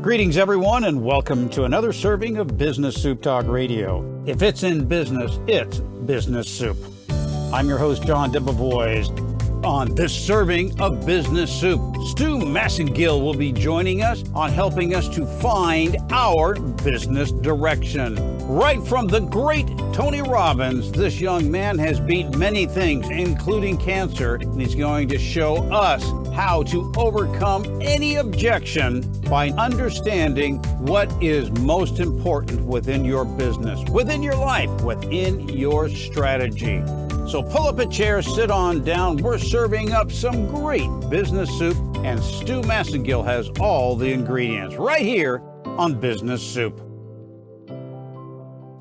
Greetings, everyone, and welcome to another serving of Business Soup Talk Radio. If it's in business, it's Business Soup. I'm your host, John Debevoise. On this serving of Business Soup, Stu Massengill will be joining us on helping us to find our business direction. Right from the great Tony Robbins, this young man has beat many things, including cancer, and he's going to show us how to overcome any objection by understanding what is most important within your business, within your life, within your strategy. So pull up a chair, sit on down. We're serving up some great business soup, and Stu Massengill has all the ingredients right here on Business Soup.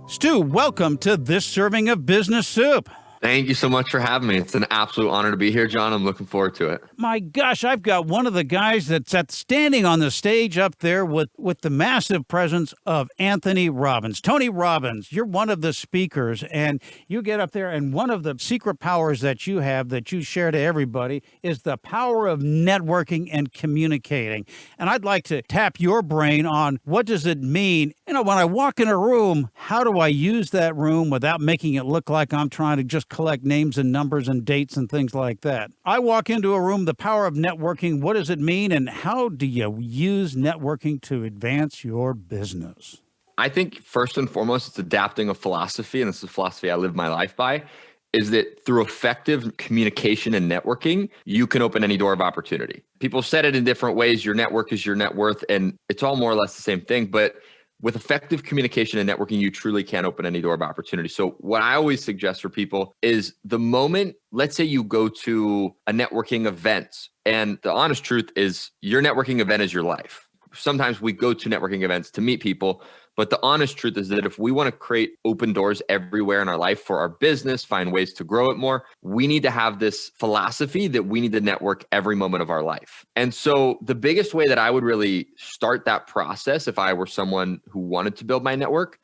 Stu, welcome to this serving of Business Soup. Thank you so much for having me. It's an absolute honor to be here, John. I'm looking forward to it. My gosh, I've got one of the guys that's standing on the stage up there with the massive presence of Anthony Robbins. Tony Robbins, you're one of the speakers, and you get up there, and one of the secret powers that you have that you share to everybody is the power of networking and communicating. And I'd like to tap your brain on what does it mean? You know, when I walk in a room, how do I use that room without making it look like I'm trying to just collect names and numbers and dates and things like that? I walk into a room, the power of networking, what does it mean, and how do you use networking to advance your business? I think first and foremost, it's adapting a philosophy, and this is a philosophy I live my life by, is that through effective communication and networking, you can open any door of opportunity. People said it in different ways. Your network is your net worth, and it's all more or less the same thing, but with effective communication and networking, you truly can open any door of opportunity. So what I always suggest for people is the moment, let's say you go to a networking event, and the honest truth is your networking event is your life. Sometimes we go to networking events to meet people, but the honest truth is that if we want to create open doors everywhere in our life for our business, find ways to grow it more, we need to have this philosophy that we need to network every moment of our life. And so the biggest way that I would really start that process, if I were someone who wanted to build my network,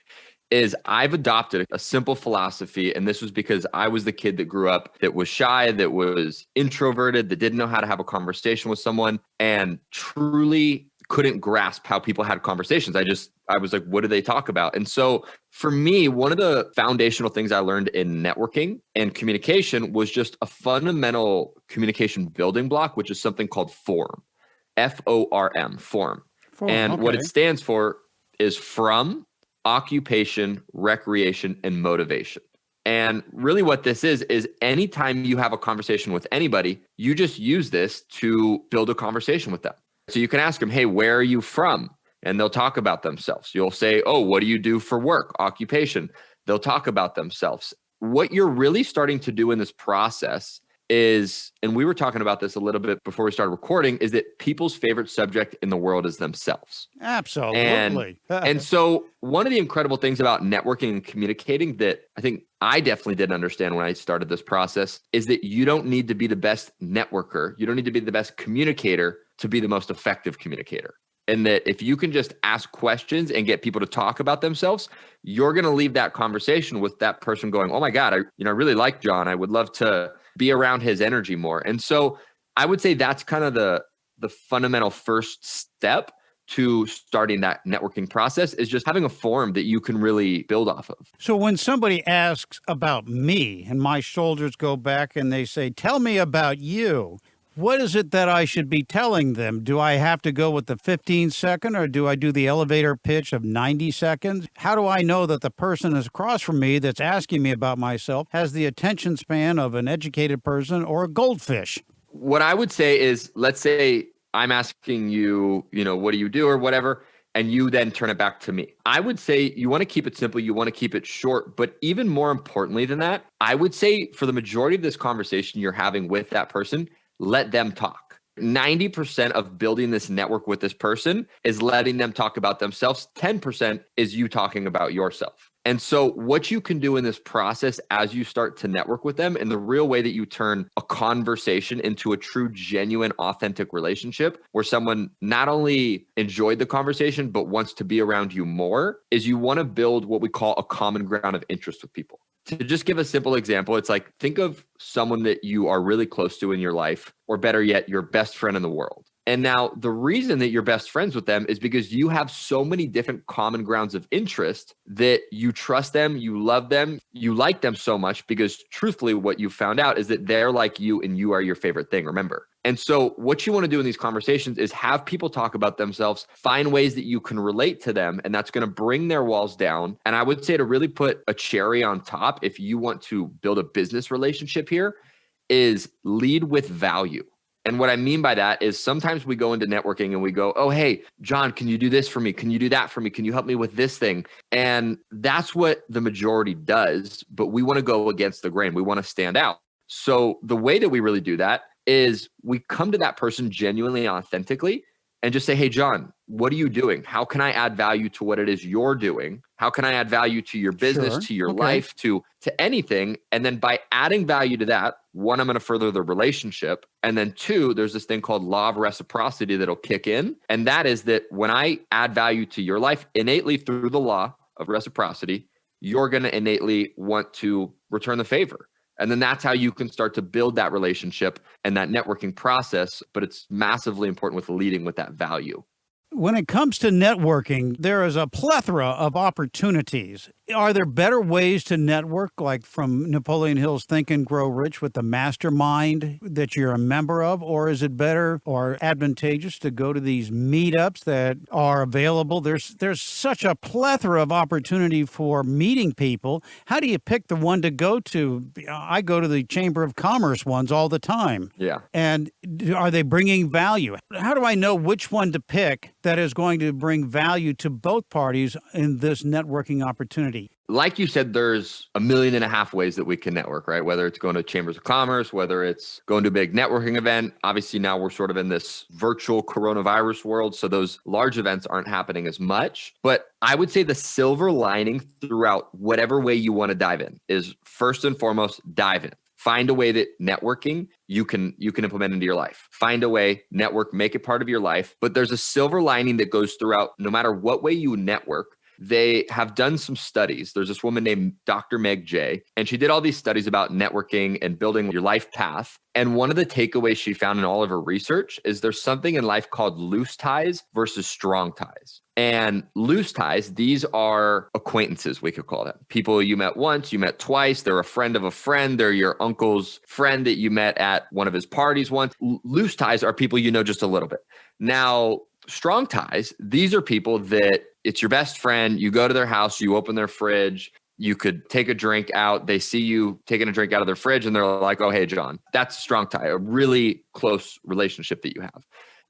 is I've adopted a simple philosophy. And this was because I was the kid that grew up that was shy, that was introverted, that didn't know how to have a conversation with someone, and truly couldn't grasp how people had conversations. I was like, what do they talk about? And so for me, one of the foundational things I learned in networking and communication was just a fundamental communication building block, which is something called F.O.R.M. F.O.R.M. F.O.R.M. And what it stands for is from, occupation, recreation, and motivation. And really what this is anytime you have a conversation with anybody, you just use this to build a conversation with them. So you can ask them, hey, where are you from? And they'll talk about themselves. You'll say, oh, what do you do for work? Occupation. They'll talk about themselves. What you're really starting to do in this process is, and we were talking about this a little bit before we started recording, is that people's favorite subject in the world is themselves. Absolutely. And so one of the incredible things about networking and communicating that I think I definitely didn't understand when I started this process is that you don't need to be the best networker. You don't need to be the best communicator to be the most effective communicator. And that if you can just ask questions and get people to talk about themselves, you're going to leave that conversation with that person going, oh my God, I really like John. I would love to be around his energy more. And so I would say that's kind of the fundamental first step to starting that networking process, is just having a forum that you can really build off of. So when somebody asks about me and my shoulders go back and they say, tell me about you, what is it that I should be telling them? Do I have to go with the 15-second, or do I do the elevator pitch of 90 seconds? How do I know that the person is across from me that's asking me about myself has the attention span of an educated person or a goldfish? What I would say is, let's say I'm asking you, what do you do or whatever, and you then turn it back to me. I would say you want to keep it simple. You want to keep it short. But even more importantly than that, I would say for the majority of this conversation you're having with that person, let them talk. 90% of building this network with this person is letting them talk about themselves. 10% is you talking about yourself. And so what you can do in this process as you start to network with them, and the real way that you turn a conversation into a true, genuine, authentic relationship where someone not only enjoyed the conversation, but wants to be around you more, is you want to build what we call a common ground of interest with people. To just give a simple example, it's like, think of someone that you are really close to in your life, or better yet, your best friend in the world. And now the reason that you're best friends with them is because you have so many different common grounds of interest that you trust them, you love them, you like them so much because truthfully, what you found out is that they're like you and you are your favorite thing, remember? And so what you want to do in these conversations is have people talk about themselves, find ways that you can relate to them, and that's going to bring their walls down. And I would say to really put a cherry on top, if you want to build a business relationship here, is lead with value. And what I mean by that is sometimes we go into networking and we go, oh, hey, John, can you do this for me? Can you do that for me? Can you help me with this thing? And that's what the majority does, but we want to go against the grain. We want to stand out. So the way that we really do that is we come to that person genuinely and authentically and just say, hey, John, what are you doing? How can I add value to what it is you're doing? How can I add value to your business, to your life, to anything? And then by adding value to that, one, I'm going to further the relationship. And then two, there's this thing called law of reciprocity that'll kick in. And that is that when I add value to your life innately through the law of reciprocity, you're going to innately want to return the favor. And then that's how you can start to build that relationship and that networking process. But it's massively important with leading with that value. When it comes to networking, there is a plethora of opportunities. Are there better ways to network, like from Napoleon Hill's Think and Grow Rich with the mastermind that you're a member of? Or is it better or advantageous to go to these meetups that are available? There's such a plethora of opportunity for meeting people. How do you pick the one to go to? I go to the Chamber of Commerce ones all the time. Yeah. And are they bringing value? How do I know which one to pick that is going to bring value to both parties in this networking opportunity? Like you said, there's 1.5 million ways that we can network, right? Whether it's going to chambers of commerce, whether it's going to a big networking event. Obviously, now we're sort of in this virtual coronavirus world, so those large events aren't happening as much. But I would say the silver lining throughout whatever way you want to dive in is first and foremost, dive in. Find a way that networking you can implement into your life. Find a way, network, make it part of your life. But there's a silver lining that goes throughout no matter what way you network. They have done some studies. There's this woman named Dr. Meg Jay, and she did all these studies about networking and building your life path. And one of the takeaways she found in all of her research is there's something in life called loose ties versus strong ties. And loose ties, these are acquaintances, we could call them. People you met once, you met twice, they're a friend of a friend, they're your uncle's friend that you met at one of his parties once. Loose ties are people you know just a little bit. Now, strong ties, these are people that it's your best friend. You go to their house, you open their fridge, you could take a drink out. They see you taking a drink out of their fridge and they're like, oh, hey, John, that's a strong tie, a really close relationship that you have.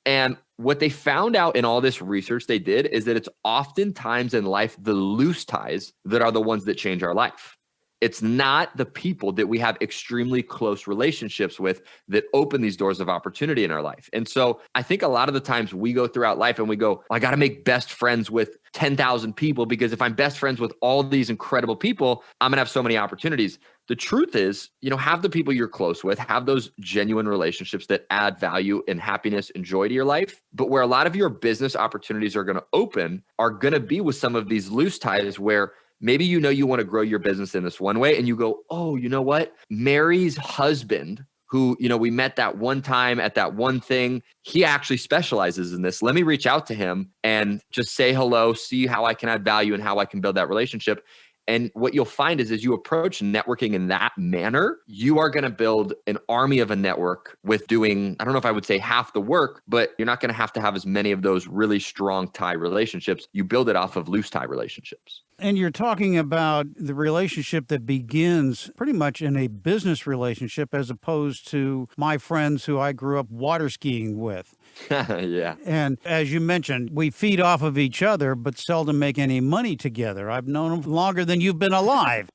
And what they found out in all this research they did is that it's oftentimes in life, the loose ties that are the ones that change our life. It's not the people that we have extremely close relationships with that open these doors of opportunity in our life. And so I think a lot of the times we go throughout life and we go, I got to make best friends with 10,000 people because if I'm best friends with all these incredible people, I'm going to have so many opportunities. The truth is, have the people you're close with, have those genuine relationships that add value and happiness and joy to your life. But where a lot of your business opportunities are going to open are going to be with some of these loose ties where maybe you want to grow your business in this one way and you go, oh, you know what? Mary's husband, who, we met that one time at that one thing, he actually specializes in this. Let me reach out to him and just say hello, see how I can add value and how I can build that relationship. And what you'll find is as you approach networking in that manner, you are going to build an army of a network with doing, I don't know if I would say half the work, but you're not going to have as many of those really strong tie relationships. You build it off of loose tie relationships. And you're talking about the relationship that begins pretty much in a business relationship as opposed to my friends who I grew up water skiing with. Yeah. And as you mentioned, we feed off of each other, but seldom make any money together. I've known them longer than you've been alive.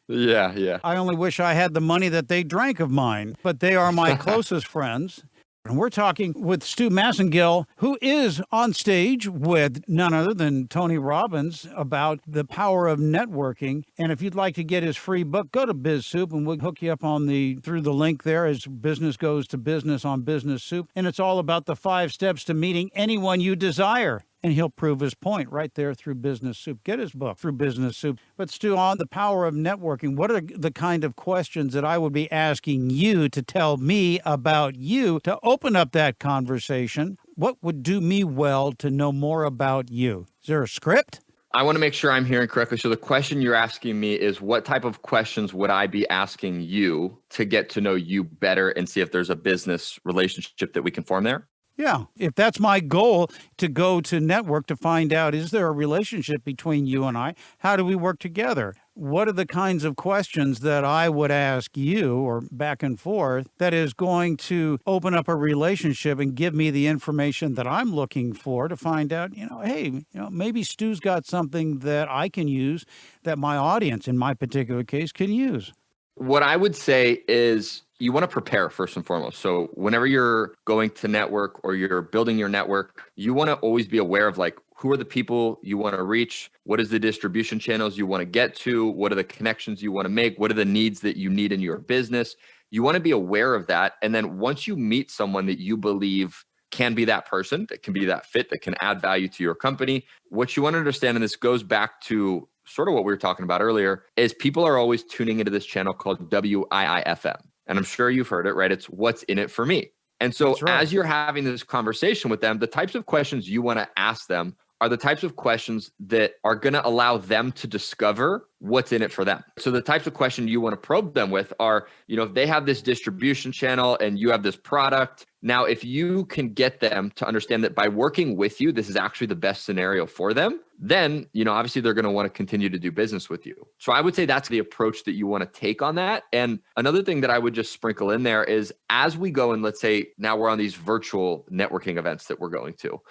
Yeah. I only wish I had the money that they drank of mine, but they are my closest friends. And we're talking with Stu Massengill, who is on stage with none other than Tony Robbins about the power of networking. And if you'd like to get his free book, go to BizSoup and we'll hook you up through the link there as business goes to business on Business Soup. And it's all about the 5 steps to meeting anyone you desire. And he'll prove his point right there through Business Soup. Get his book through Business Soup. But Stu, on the power of networking, what are the kind of questions that I would be asking you to tell me about you to open up that conversation? What would do me well to know more about you? Is there a script? I want to make sure I'm hearing correctly. So the question you're asking me is, what type of questions would I be asking you to get to know you better and see if there's a business relationship that we can form there? Yeah, if that's my goal, to go to network to find out, is there a relationship between you and I? How do we work together? What are the kinds of questions that I would ask you, or back and forth, that is going to open up a relationship and give me the information that I'm looking for to find out, hey, maybe Stu's got something that I can use that my audience, in my particular case, can use. What I would say is you want to prepare first and foremost. So whenever you're going to network or you're building your network, you want to always be aware of who are the people you want to reach? What is the distribution channels you want to get to? What are the connections you want to make? What are the needs that you need in your business? You want to be aware of that. And then once you meet someone that you believe can be that person, that can be that fit, that can add value to your company, what you want to understand, and this goes back to sort of what we were talking about earlier, is people are always tuning into this channel called WIIFM. And I'm sure you've heard it, right? It's what's in it for me. And so as you're having this conversation with them, the types of questions you want to ask them are the types of questions that are going to allow them to discover what's in it for them. So the types of questions you want to probe them with are, if they have this distribution channel and you have this product, now if you can get them to understand that by working with you, this is actually the best scenario for them, then, obviously they're going to want to continue to do business with you. So I would say that's the approach that you want to take on that. And another thing that I would just sprinkle in there is, as we go and let's say now we're on these virtual networking events that we're going to,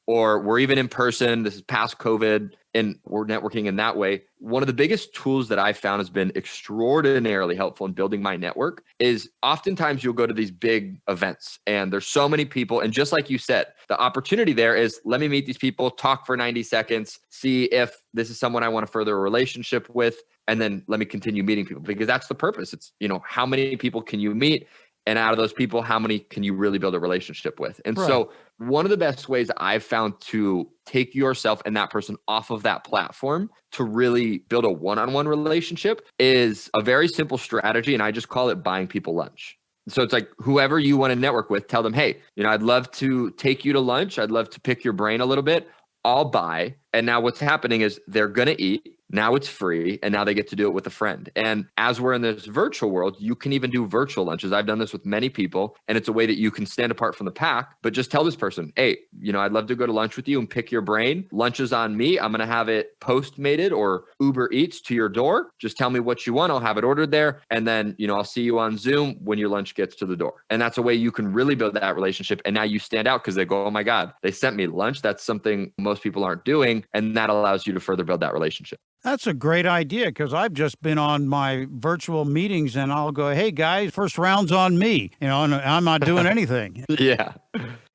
or we're even in person, this is past COVID, and we're networking in that way. One of the biggest tools that I've found has been extraordinarily helpful in building my network is oftentimes you'll go to these big events and there's so many people. And just like you said, the opportunity there is, let me meet these people, talk for 90 seconds, see if this is someone I want to further a relationship with, and then let me continue meeting people, because that's the purpose. It's, how many people can you meet? And out of those people, how many can you really build a relationship with? And so one of the best ways I've found to take yourself and that person off of that platform to really build a one-on-one relationship is a very simple strategy. And I just call it buying people lunch. So it's like, whoever you want to network with, tell them, hey, I'd love to take you to lunch. I'd love to pick your brain a little bit. I'll buy. And now what's happening is they're going to eat. Now it's free, and now they get to do it with a friend. And as we're in this virtual world, you can even do virtual lunches. I've done this with many people, and it's a way that you can stand apart from the pack, but just tell this person, hey, I'd love to go to lunch with you and pick your brain. Lunch is on me. I'm going to have it Postmated or Uber Eats to your door. Just tell me what you want. I'll have it ordered there. And then, I'll see you on Zoom when your lunch gets to the door. And that's a way you can really build that relationship. And now you stand out because they go, oh my God, they sent me lunch. That's something most people aren't doing. And that allows you to further build that relationship. That's a great idea, because I've just been on my virtual meetings and I'll go, hey guys, first round's on me, and I'm not doing anything. Yeah.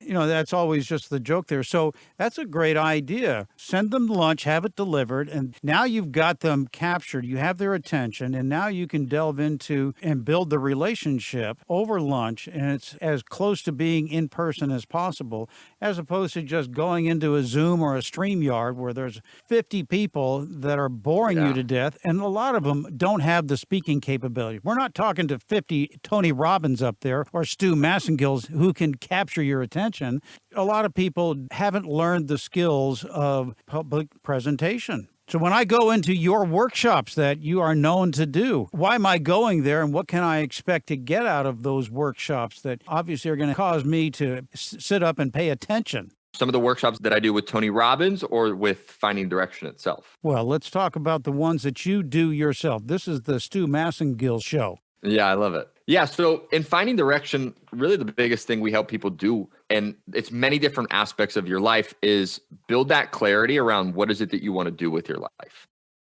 That's always just the joke there. So that's a great idea. Send them lunch, have it delivered, and now you've got them captured. You have their attention, and now you can delve into and build the relationship over lunch, and it's as close to being in person as possible, as opposed to just going into a Zoom or a StreamYard where there's 50 people that are boring you to death, and a lot of them don't have the speaking capability. We're not talking to 50 Tony Robbins up there or Stu Massengills who can capture your attention. A lot of people haven't learned the skills of public presentation. So when I go into your workshops that you are known to do, why am I going there, and what can I expect to get out of those workshops that obviously are going to cause me to sit up and pay attention? Some of the workshops that I do with Tony Robbins or with Finding Direction itself. Well, let's talk about the ones that you do yourself. This is the Stu Massengill show. Yeah, I love it. Yeah. So in Finding Direction, really the biggest thing we help people do, and it's many different aspects of your life, is build that clarity around what is it that you want to do with your life.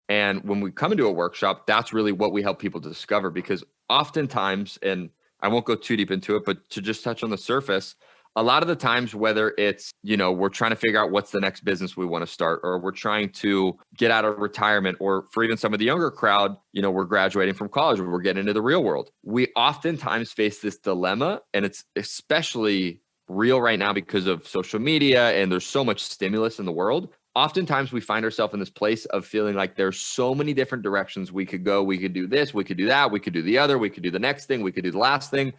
And when we come into a workshop, that's really what we help people discover, because oftentimes, and I won't go too deep into it, but to just touch on the surface, a lot of the times, whether it's, we're trying to figure out what's the next business we want to start, or we're trying to get out of retirement, or for even some of the younger crowd, we're graduating from college, or we're getting into the real world. We oftentimes face this dilemma, and it's especially real right now because of social media and there's so much stimulus in the world. Oftentimes we find ourselves in this place of feeling like there's so many different directions we could go. We could do this, we could do that, we could do the other, we could do the next thing, we could do the last thing.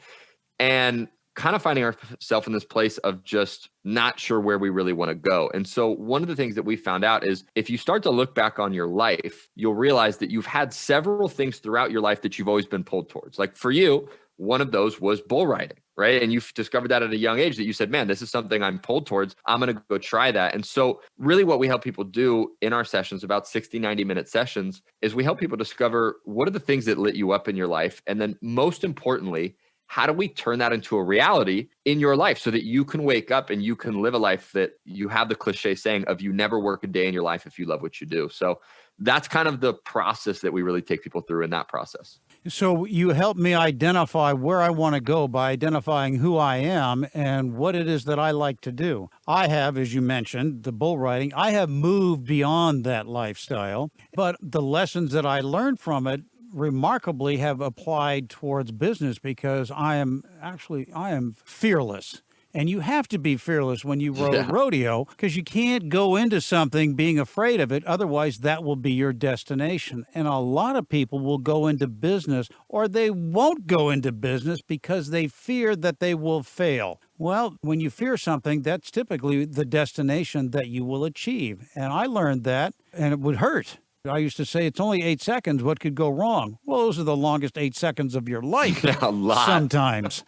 And kind of finding ourselves in this place of just not sure where we really want to go. And so one of the things that we found out is if you start to look back on your life, you'll realize that you've had several things throughout your life that you've always been pulled towards. Like for you, one of those was bull riding, right? And you've discovered that at a young age that you said, man, this is something I'm pulled towards. I'm going to go try that. And so really what we help people do in our sessions, about 60, 90-minute sessions, is we help people discover what are the things that lit you up in your life. And then most importantly, how do we turn that into a reality in your life so that you can wake up and you can live a life that you have the cliche saying of you never work a day in your life if you love what you do. So that's kind of the process that we really take people through in that process. So you help me identify where I want to go by identifying who I am and what it is that I like to do. I have, as you mentioned, the bull riding. I have moved beyond that lifestyle, but the lessons that I learned from it remarkably have applied towards business because I am fearless. And you have to be fearless when you rodeo because you can't go into something being afraid of it. Otherwise, that will be your destination. And a lot of people will go into business or they won't go into business because they fear that they will fail. Well, when you fear something, that's typically the destination that you will achieve. And I learned that, and it would hurt. I used to say, it's only 8 seconds. What could go wrong? Well, those are the longest 8 seconds of your life. A lot. Sometimes.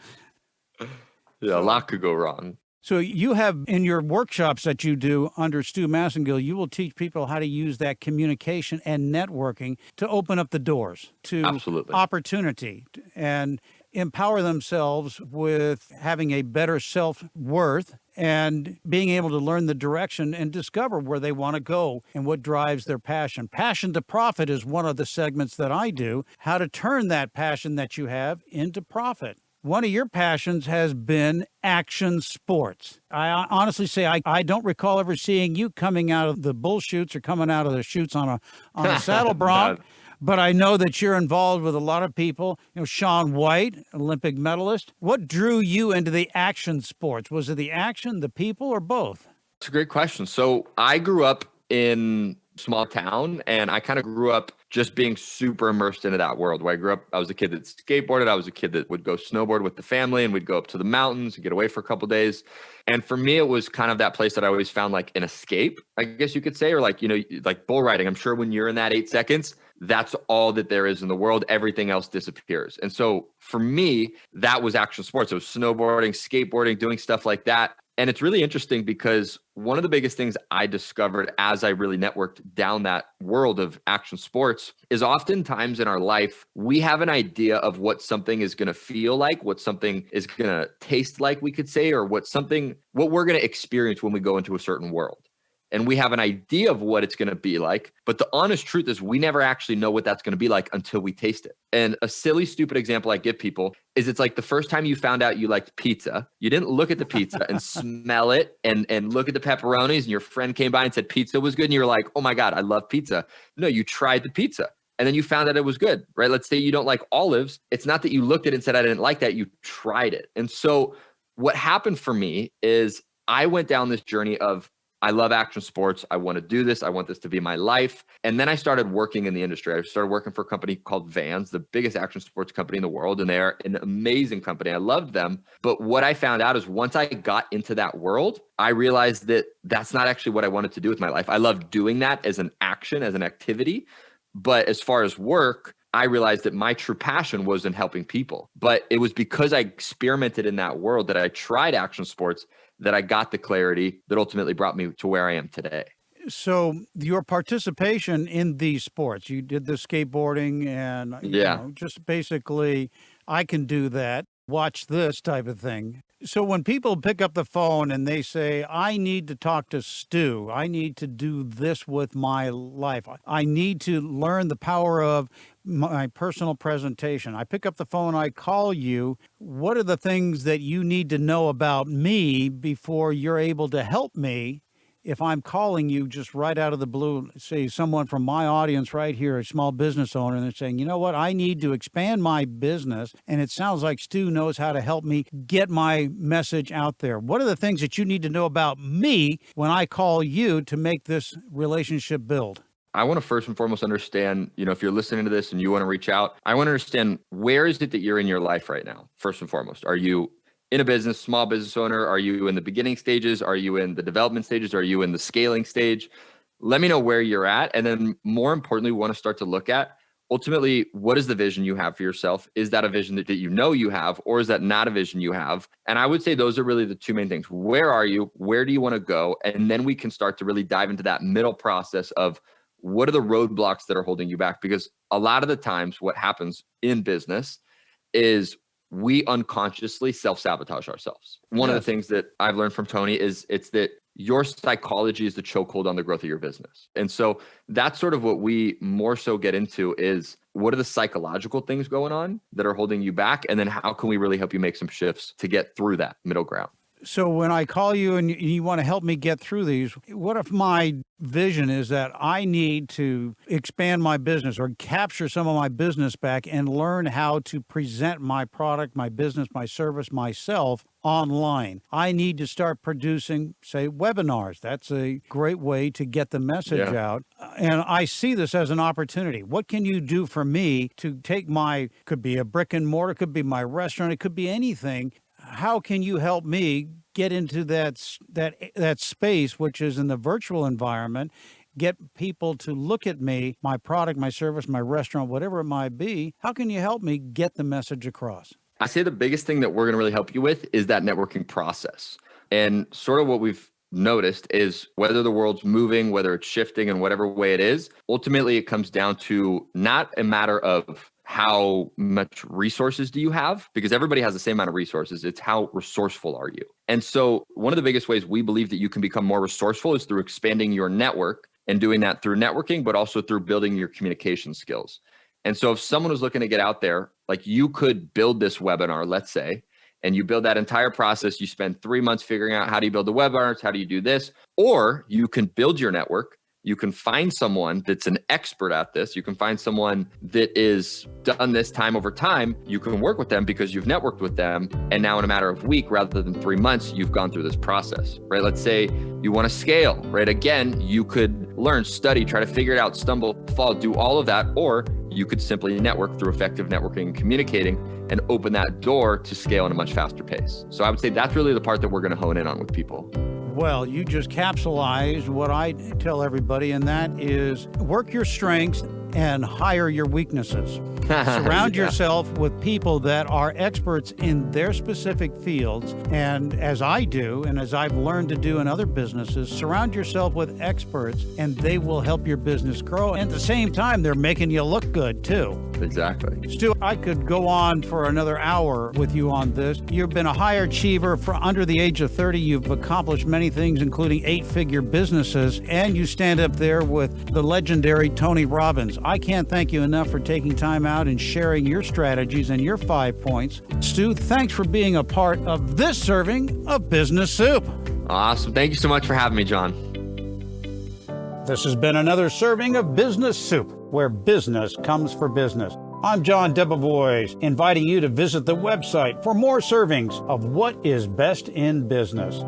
Yeah, a lot could go wrong. So you have in your workshops that you do under Stu Massengill, you will teach people how to use that communication and networking to open up the doors to opportunity and empower themselves with having a better self-worth and being able to learn the direction and discover where they want to go and what drives their passion. Passion to profit is one of the segments that I do, how to turn that passion that you have into profit. One of your passions has been action sports. I honestly say I don't recall ever seeing you coming out of the bull chutes or coming out of the chutes on a saddle bronc. But I know that you're involved with a lot of people. You know, Shaun White, Olympic medalist. What drew you into the action sports? Was it the action, the people, or both? It's a great question. So I grew up in small town and I kind of grew up just being super immersed into that world. Where I grew up, I was a kid that skateboarded. I was a kid that would go snowboard with the family and we'd go up to the mountains and get away for a couple of days. And for me, it was kind of that place that I always found like an escape, I guess you could say, or like, you know, like bull riding. I'm sure when you're in that 8 seconds, that's all that there is in the world. Everything else disappears. And so for me, that was action sports. It was snowboarding, skateboarding, doing stuff like that. And it's really interesting because one of the biggest things I discovered as I really networked down that world of action sports is oftentimes in our life, we have an idea of what something is going to feel like, what something is going to taste like, we could say, or what we're going to experience when we go into a certain world. And we have an idea of what it's going to be like. But the honest truth is we never actually know what that's going to be like until we taste it. And a silly, stupid example I give people is it's like the first time you found out you liked pizza, you didn't look at the pizza and smell it and look at the pepperonis and your friend came by and said pizza was good. And you were like, oh my God, I love pizza. No, you tried the pizza. And then you found out it was good, right? Let's say you don't like olives. It's not that you looked at it and said, I didn't like that. You tried it. And so what happened for me is I went down this journey of, I love action sports. I want to do this. I want this to be my life. And then I started working in the industry. I started working for a company called Vans, the biggest action sports company in the world. And they're an amazing company. I loved them. But what I found out is once I got into that world, I realized that that's not actually what I wanted to do with my life. I loved doing that as an action, as an activity. But as far as work, I realized that my true passion was in helping people. But it was because I experimented in that world that I tried action sports that I got the clarity that ultimately brought me to where I am today. So your participation in these sports, you did the skateboarding and you know, just basically, I can do that, watch this type of thing. So when people pick up the phone and they say, I need to talk to Stu, I need to do this with my life, I need to learn the power of my personal presentation. I pick up the phone, I call you. What are the things that you need to know about me before you're able to help me if I'm calling you just right out of the blue, say someone from my audience right here, a small business owner, and they're saying, you know what, I need to expand my business, and it sounds like Stu knows how to help me get my message out there. What are the things that you need to know about me when I call you to make this relationship build? I want to first and foremost understand, if you're listening to this and you want to reach out, I want to understand, where is it that you're in your life right now? First and foremost, are you in a business, small business owner? Are you in the beginning stages? Are you in the development stages? Are you in the scaling stage? Let me know where you're at. And then more importantly, we want to start to look at, ultimately, what is the vision you have for yourself? Is that a vision that you know you have, or is that not a vision you have? And I would say those are really the two main things. Where are you? Where do you want to go? And then we can start to really dive into that middle process of, what are the roadblocks that are holding you back? Because a lot of the times what happens in business is we unconsciously self-sabotage ourselves. One of the things that I've learned from Tony is it's that your psychology is the chokehold on the growth of your business. And so that's sort of what we more so get into is, what are the psychological things going on that are holding you back? And then how can we really help you make some shifts to get through that middle ground? So when I call you and you want to help me get through these, what if my vision is that I need to expand my business or capture some of my business back and learn how to present my product, my business, my service, myself online? I need to start producing, say, webinars. That's a great way to get the message out. And I see this as an opportunity. What can you do for me to take could be a brick and mortar, could be my restaurant, it could be anything. How can you help me get into that space, which is in the virtual environment, get people to look at me, my product, my service, my restaurant, whatever it might be? How can you help me get the message across? I say the biggest thing that we're going to really help you with is that networking process. And sort of what we've noticed is, whether the world's moving, whether it's shifting in whatever way it is, ultimately it comes down to not a matter of how much resources do you have, because everybody has the same amount of resources. It's how resourceful are you? And so one of the biggest ways we believe that you can become more resourceful is through expanding your network, and doing that through networking, but also through building your communication skills. And so if someone was looking to get out there, like, you could build this webinar, let's say, and you build that entire process. You spend 3 months figuring out, how do you build the webinars? How do you do this? Or you can build your network. You can find someone that's an expert at this. You can find someone that is done this time over time. You can work with them because you've networked with them. And now in a matter of a week, rather than 3 months, you've gone through this process, right? Let's say you want to scale, right? Again, you could learn, study, try to figure it out, stumble, fall, do all of that. Or you could simply network through effective networking and communicating, and open that door to scale in a much faster pace. So I would say that's really the part that we're going to hone in on with people. Well, you just capsulized what I tell everybody, and that is, work your strengths and hire your weaknesses. Surround yourself with people that are experts in their specific fields. And as I do, and as I've learned to do in other businesses, surround yourself with experts, and they will help your business grow. And at the same time, they're making you look good too. Exactly. Stu, I could go on for another hour with you on this. You've been a high achiever for under the age of 30. You've accomplished many things, including 8-figure businesses, and you stand up there with the legendary Tony Robbins. I can't thank you enough for taking time out and sharing your strategies and your 5 points. Stu, thanks for being a part of this serving of Business Soup. Awesome. Thank you so much for having me, John. This has been another serving of Business Soup, where business comes for business. I'm John Debevoise, inviting you to visit the website for more servings of what is best in business.